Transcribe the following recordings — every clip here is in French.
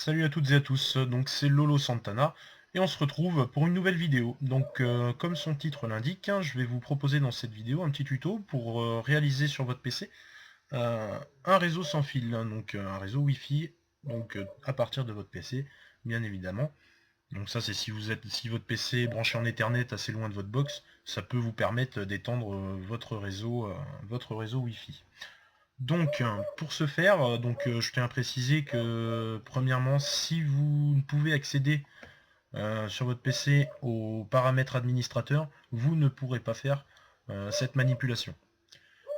Salut à toutes et à tous, donc c'est Lolo Santana et on se retrouve pour une nouvelle vidéo. Donc comme son titre l'indique, hein, je vais vous proposer dans cette vidéo un petit tuto pour réaliser sur votre PC un réseau sans fil, hein, donc un réseau Wi-Fi donc, à partir de votre PC, bien évidemment. Donc ça c'est si votre PC est branché en Ethernet assez loin de votre box, ça peut vous permettre d'étendre votre réseau Wi-Fi. Donc, pour ce faire, je tiens à préciser que, premièrement, si vous ne pouvez accéder sur votre PC aux paramètres administrateurs, vous ne pourrez pas faire cette manipulation.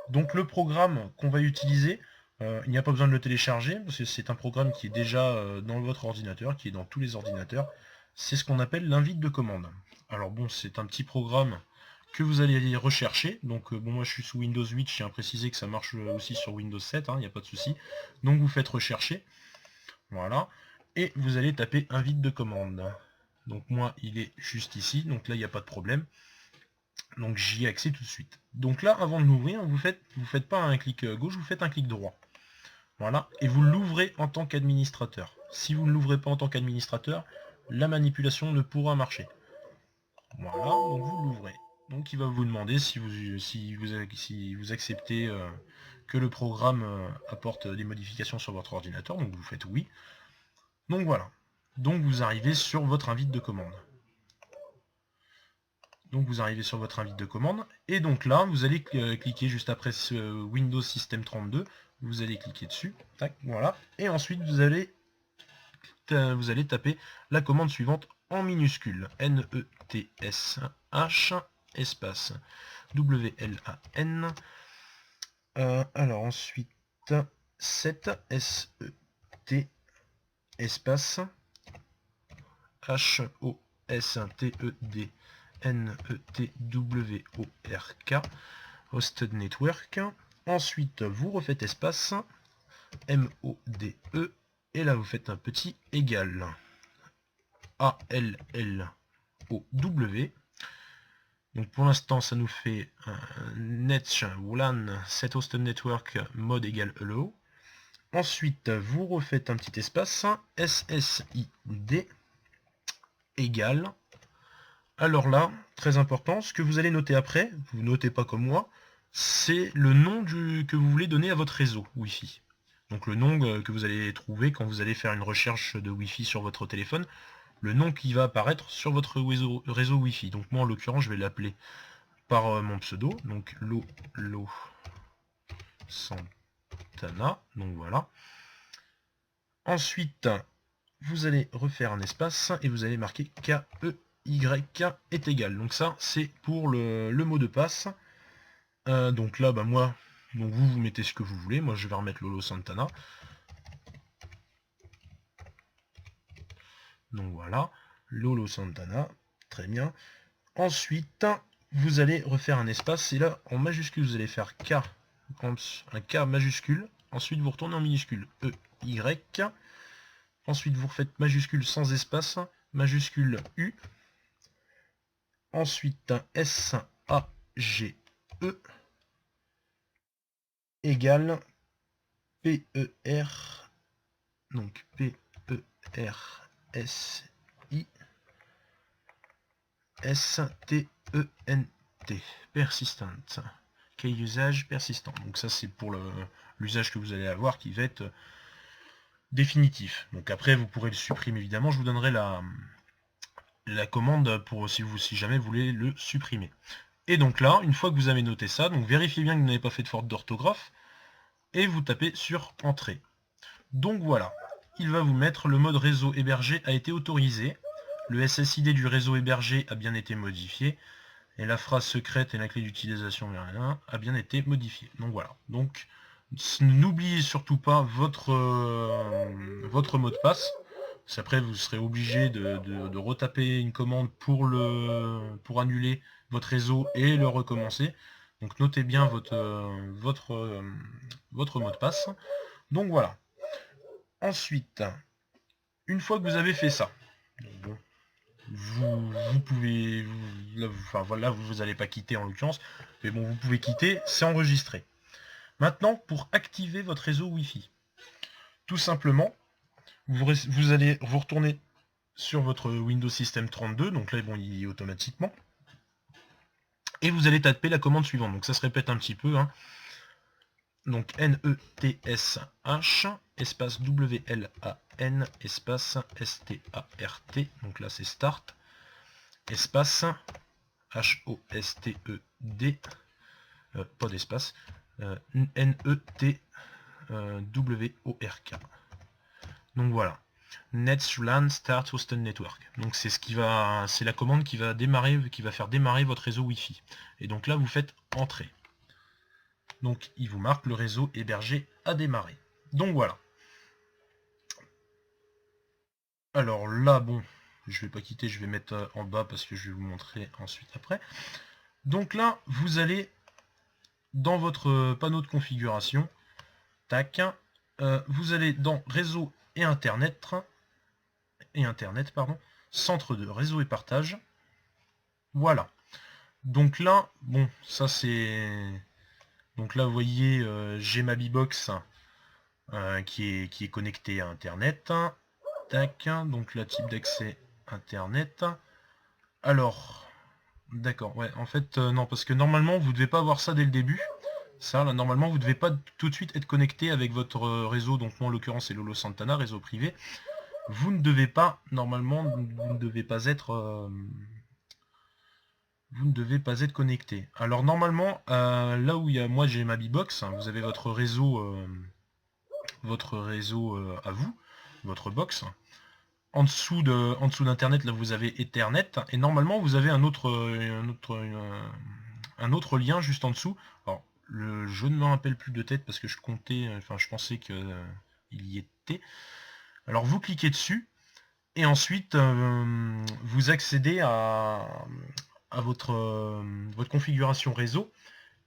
Donc le programme qu'on va utiliser, il n'y a pas besoin de le télécharger, parce que c'est un programme qui est déjà dans votre ordinateur, qui est dans tous les ordinateurs. C'est ce qu'on appelle l'invite de commande. Alors bon, c'est un petit programme que vous allez aller rechercher. Donc bon, moi je suis sous Windows 8, je tiens à préciser que ça marche aussi sur Windows 7, il n'y a pas de souci. Donc vous faites rechercher, voilà, et vous allez taper invite de commande. Donc moi il est juste ici, donc là il n'y a pas de problème. Donc j'y ai accès tout de suite. Donc là, avant de l'ouvrir, vous faites pas un clic gauche, vous faites un clic droit. Voilà, et vous l'ouvrez en tant qu'administrateur. Si vous ne l'ouvrez pas en tant qu'administrateur, la manipulation ne pourra marcher. Voilà, donc vous l'ouvrez. Donc il va vous demander si vous acceptez que le programme apporte des modifications sur votre ordinateur, donc vous faites oui. Donc voilà. Donc vous arrivez sur votre invite de commande. Donc vous arrivez sur votre invite de commande, et donc là, vous allez cliquer juste après ce Windows System 32, vous allez cliquer dessus, tac, voilà, et ensuite vous allez taper la commande suivante en minuscule, NETSH espace WLAN, alors ensuite 7 SET espace HOSTED NETWORK, Hosted Network. Ensuite, vous refaites espace, MODE, et là vous faites un petit égal, ALLOW. Donc pour l'instant, ça nous fait net WLAN set hosted network mode égale hello. Ensuite, vous refaites un petit espace, SSID égale. Alors là, très important, ce que vous allez noter après, vous notez pas comme moi, c'est le nom que vous voulez donner à votre réseau Wi-Fi. Donc le nom que vous allez trouver quand vous allez faire une recherche de Wi-Fi sur votre téléphone, le nom qui va apparaître sur votre réseau Wi-Fi. Donc moi en l'occurrence, je vais l'appeler par mon pseudo, donc Lolo Santana, donc voilà. Ensuite, vous allez refaire un espace et vous allez marquer KE Y est égal. Donc ça, c'est pour le mot de passe. Donc là, bah moi, donc vous mettez ce que vous voulez. Moi, je vais remettre Lolo Santana. Donc voilà, Lolo Santana, très bien. Ensuite, vous allez refaire un espace. Et là, en majuscule, vous allez faire K, un K majuscule. Ensuite, vous retournez en minuscule, EY. Ensuite, vous refaites majuscule sans espace, majuscule U. Ensuite, un SAGE égale PER, donc PERSI STENT, persistent, key usage persistant. Donc ça c'est pour l'usage que vous allez avoir qui va être définitif. Donc après vous pourrez le supprimer évidemment, je vous donnerai la commande pour si jamais vous voulez le supprimer. Et donc là, une fois que vous avez noté ça, donc vérifiez bien que vous n'avez pas fait de faute d'orthographe, et vous tapez sur Entrée. Donc voilà, il va vous mettre le mode réseau hébergé a été autorisé, le SSID du réseau hébergé a bien été modifié, et la phrase secrète et la clé d'utilisation a bien été modifiée. Donc voilà, donc n'oubliez surtout pas votre mot de passe. Après, vous serez obligé de retaper une commande pour annuler votre réseau et le recommencer. Donc notez bien votre mot de passe. Donc voilà. Ensuite, une fois que vous avez fait ça, bon, vous pouvez, enfin voilà, vous n'allez pas quitter en l'occurrence, mais bon, vous pouvez quitter, c'est enregistré. Maintenant, pour activer votre réseau Wi-Fi, tout simplement, Vous allez vous retourner sur votre Windows System 32, donc là bon, il y est automatiquement, et vous allez taper la commande suivante. Donc ça se répète un petit peu, hein. Donc NETSH espace WLAN espace START, donc là c'est start, espace HOSTED, pas d'espace, NETWORK. Donc voilà. NetsLAN Start Hosted Network. Donc c'est la commande qui va faire démarrer votre réseau Wi-Fi. Et donc là vous faites entrer. Donc il vous marque le réseau hébergé à démarrer. Donc voilà. Alors là, bon, je vais pas quitter, je vais mettre en bas parce que je vais vous montrer ensuite après. Donc là, vous allez dans votre panneau de configuration, tac, vous allez dans réseau et internet, centre de réseau et partage. Voilà. Donc là, bon, ça c'est... Donc là, vous voyez, j'ai ma B-Box qui est connectée à internet. Tac, donc là, type d'accès internet. Alors, d'accord, ouais, en fait, non, parce que normalement, vous ne devez pas avoir ça dès le début. Ça, là, normalement, vous ne devez pas tout de suite être connecté avec votre réseau, donc moi, en l'occurrence, c'est Lolo Santana, réseau privé. Vous ne devez pas, normalement, vous ne devez pas être... vous ne devez pas être connecté. Alors, normalement, là où moi, j'ai ma B-Box, hein, vous avez votre réseau à vous, votre box. En dessous d'internet, là vous avez Ethernet, et normalement vous avez un autre lien juste en dessous. Alors je ne me rappelle plus de tête parce que je pensais qu'il y était. Alors vous cliquez dessus et ensuite vous accédez à votre configuration réseau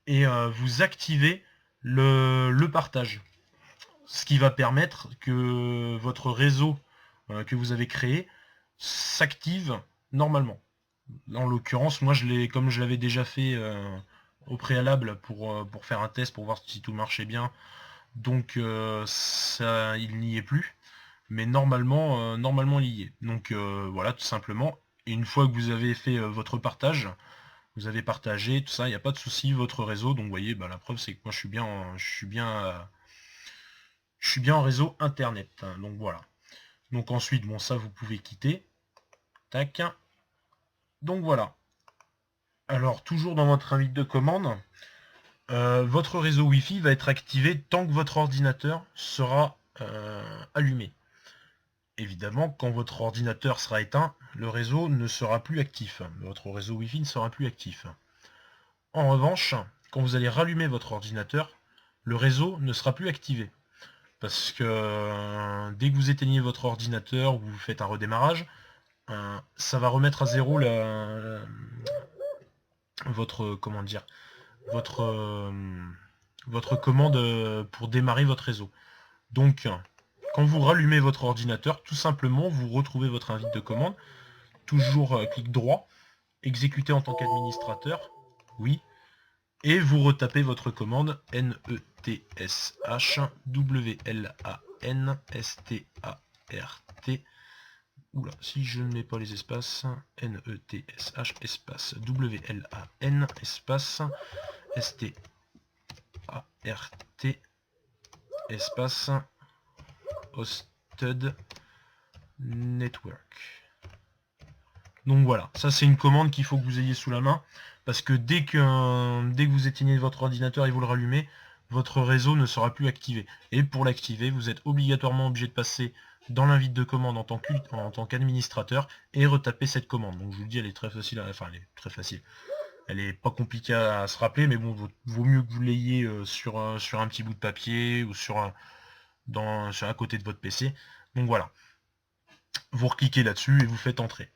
et vous activez le partage. Ce qui va permettre que votre réseau que vous avez créé s'active normalement. En l'occurrence, moi, comme je l'avais déjà fait au préalable pour faire un test, pour voir si tout marchait bien, donc ça, il n'y est plus. Mais normalement, il y est. Donc voilà, tout simplement. Et une fois que vous avez fait votre partage, vous avez partagé, tout ça, il n'y a pas de souci, votre réseau. Donc vous voyez, bah, la preuve, c'est que moi, je suis bien en réseau internet. Donc voilà. Donc ensuite, bon, ça, vous pouvez quitter. Tac. Donc voilà. Alors, toujours dans votre invite de commande, votre réseau Wi-Fi va être activé tant que votre ordinateur sera allumé. Évidemment, quand votre ordinateur sera éteint, le réseau ne sera plus actif. Votre réseau Wi-Fi ne sera plus actif. En revanche, quand vous allez rallumer votre ordinateur, le réseau ne sera plus activé. Parce que dès que vous éteignez votre ordinateur ou vous faites un redémarrage, ça va remettre à zéro votre votre commande pour démarrer votre réseau. Donc quand vous rallumez votre ordinateur, tout simplement vous retrouvez votre invite de commande, toujours clic droit, exécuter en tant qu'administrateur, oui, et vous retapez votre commande NETSH WLAN START. Oula, si je ne mets pas les espaces, NETSH espace WLAN espace START espace Hosted Network. Donc voilà, ça c'est une commande qu'il faut que vous ayez sous la main, parce que dès que vous éteignez votre ordinateur et vous le rallumez, votre réseau ne sera plus activé. Et pour l'activer, vous êtes obligatoirement obligé de passer dans l'invite de commande en tant qu'administrateur et retaper cette commande. Donc je vous le dis, elle est très facile, elle est très facile. Elle est pas compliquée à se rappeler, mais bon, vaut mieux que vous l'ayez sur un petit bout de papier ou à côté de votre PC. Donc voilà. Vous recliquez là-dessus et vous faites entrer.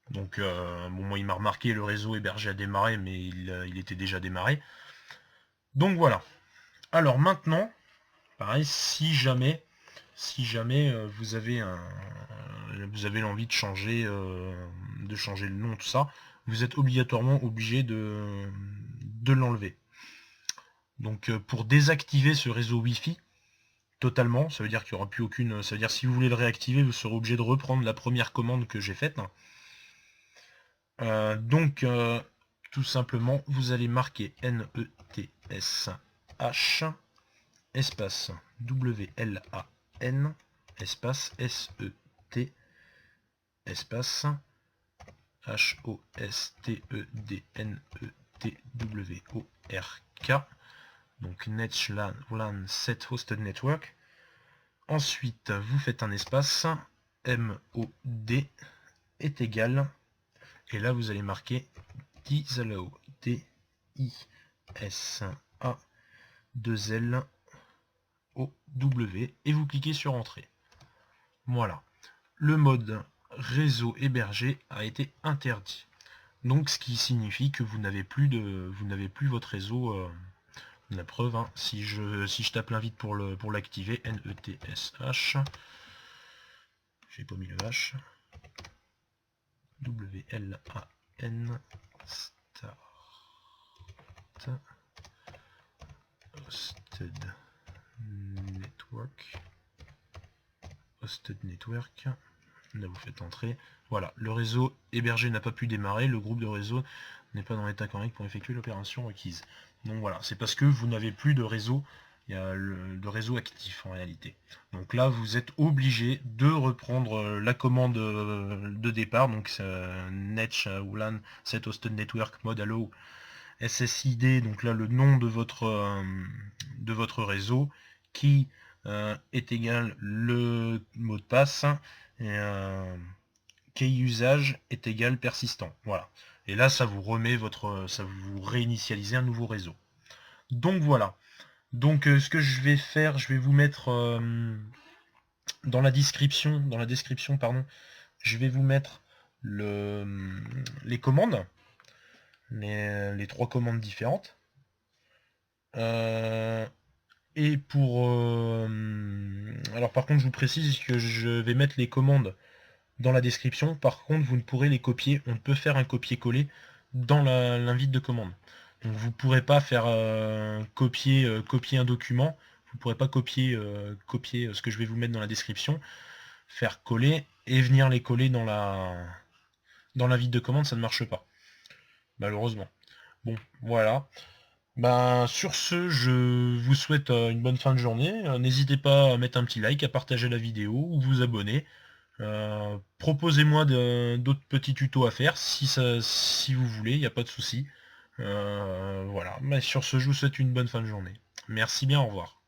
Donc bon, moi il m'a remarqué le réseau hébergé a démarré, mais il était déjà démarré. Donc voilà. Alors maintenant, pareil, si jamais vous avez l'envie de changer le nom, tout ça, vous êtes obligatoirement obligé de l'enlever. Donc pour désactiver ce réseau Wi-Fi, totalement, ça veut dire qu'il n'y aura plus aucune... Ça veut dire si vous voulez le réactiver, vous serez obligé de reprendre la première commande que j'ai faite. Donc, tout simplement, vous allez marquer NETSH espace WLAN espace SET espace HOSTEDNETWORK, donc NetLAN Set Hosted Network. Ensuite, vous faites un espace, MOD est égal, et là vous allez marquer disallow, DISA2LOW, et vous cliquez sur Entrée. Voilà. Le mode réseau hébergé a été interdit. Donc ce qui signifie que vous n'avez plus votre réseau. La preuve, hein, si je tape l'invite pour l'activer, NETSH, j'ai pas mis le H, WLAN start hosted network, là vous faites entrer. Voilà, le réseau hébergé n'a pas pu démarrer, le groupe de réseau n'est pas dans l'état correct pour effectuer l'opération requise. Donc voilà, c'est parce que vous n'avez plus de réseau, il y a de réseau actif en réalité. Donc là, vous êtes obligé de reprendre la commande de départ, donc NetLAN Set Hosted Network Mode Allow SSID, donc là le nom de votre réseau, qui est égal le mot de passe, et key usage est égal persistant. Voilà. Et là, ça vous remet ça vous réinitialisez un nouveau réseau. Donc voilà. Donc ce que je vais faire, je vais vous mettre dans la description, pardon, je vais vous mettre les commandes, les 3 commandes différentes. Et pour alors par contre, je vous précise que je vais mettre les commandes dans la description. Par contre, vous ne pourrez les copier. On peut faire un copier-coller dans l'invite de commande. Donc vous ne pourrez pas faire copier un document. Vous ne pourrez pas copier ce que je vais vous mettre dans la description, faire coller et venir les coller dans l'invite de commande. Ça ne marche pas, malheureusement. Bon, voilà. Ben, sur ce, je vous souhaite une bonne fin de journée. N'hésitez pas à mettre un petit like, à partager la vidéo ou vous abonner. Proposez-moi d'autres petits tutos à faire si vous voulez, il n'y a pas de souci. Voilà. Mais sur ce, je vous souhaite une bonne fin de journée. Merci bien, au revoir.